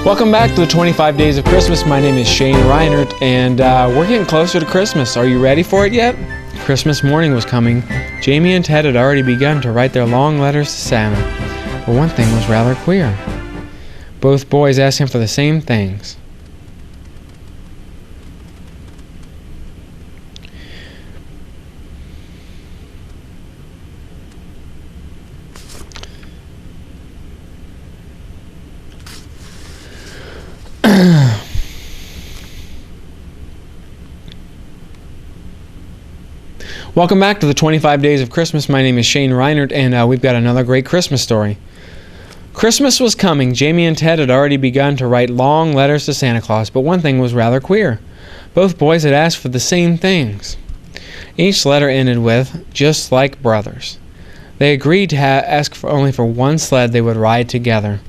Welcome back to the 25 Days of Christmas. My name is Shane Reinert, and we're getting closer to Christmas. Are you ready for it yet? Christmas morning was coming. Jamie and Ted had already begun to write their long letters to Santa. But one thing was rather queer. Both boys asked him for the same things. Welcome back to the 25 Days of Christmas. My name is Shane Reinert, and we've got another great Christmas story. Christmas was coming. Jamie and Ted had already begun to write long letters to Santa Claus, but one thing was rather queer. Both boys had asked for the same things. Each letter ended with, "just like brothers." They agreed to ask only for one sled they would ride together.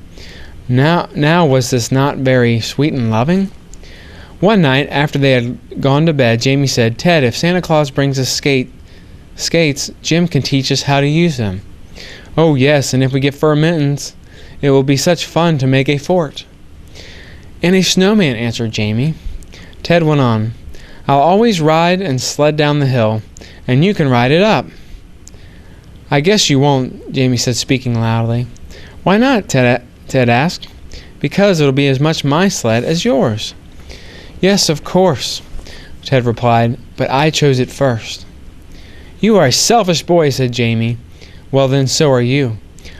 Now was this not very sweet and loving? One night, after they had gone to bed, Jamie said, "Ted, if Santa Claus brings us skates, Jim can teach us how to use them." "Oh yes, and if we get fur mittens, it will be such fun to make a fort." "And a snowman," answered Jamie. Ted went on, "I'll always ride and sled down the hill, and you can ride it up." "I guess you won't," Jamie said, speaking loudly. "Why not?" Ted asked. "Because it'll be as much my sled as yours." "Yes, of course," Ted replied, "but I chose it first." "You are a selfish boy," said Jamie. "Well, then so are you."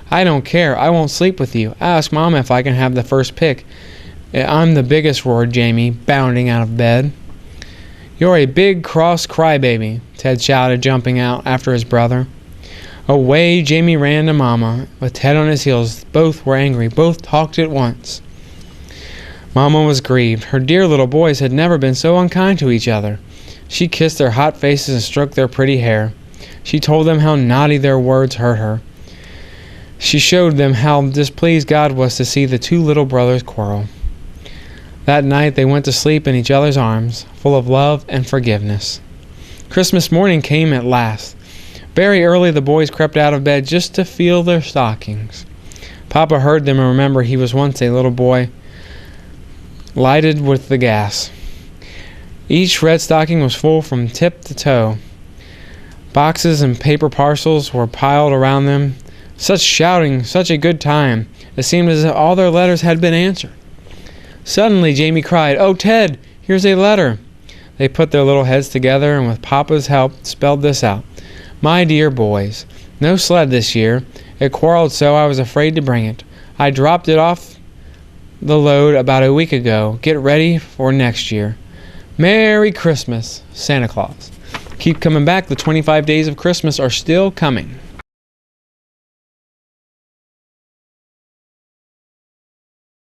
"I don't care. I won't sleep with you. Ask Mom if I can have the first pick." "I'm the biggest," roared Jamie, bounding out of bed. "You're a big, cross crybaby," Ted shouted, jumping out after his brother. Away Jamie ran to Mama, with Ted on his heels. Both were angry. Both talked at once. Mama was grieved. Her dear little boys had never been so unkind to each other. She kissed their hot faces and stroked their pretty hair. She told them how naughty their words hurt her. She showed them how displeased God was to see the two little brothers quarrel. That night they went to sleep in each other's arms, full of love and forgiveness. Christmas morning came at last. Very early the boys crept out of bed just to feel their stockings. Papa heard them and remembered he was once a little boy, lighted with the gas. Each red stocking was full from tip to toe. Boxes and paper parcels were piled around them. Such shouting, such a good time. It seemed as if all their letters had been answered. Suddenly Jamie cried, "Oh, Ted, here's a letter." They put their little heads together and with Papa's help spelled this out. "My dear boys, no sled this year. It quarreled so I was afraid to bring it. I dropped it off the load about a week ago. Get ready for next year. Merry Christmas, Santa Claus." Keep coming back. The 25 Days of Christmas are still coming.